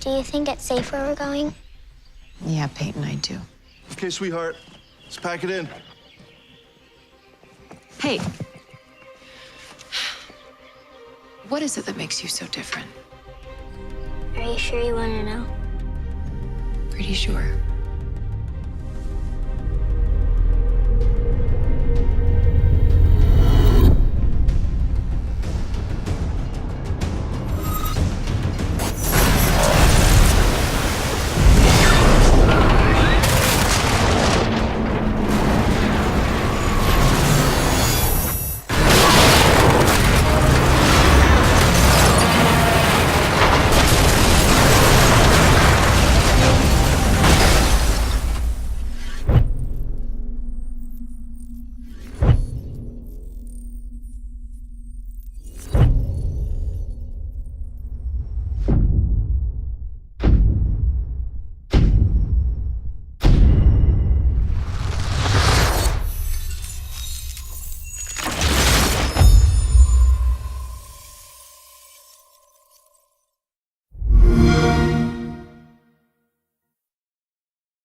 Do you think it's safe where we're going? Yeah, Peyton, I do. Okay, sweetheart, let's pack it in. Hey. What is it that makes you so different? Are you sure you want to know? Pretty sure.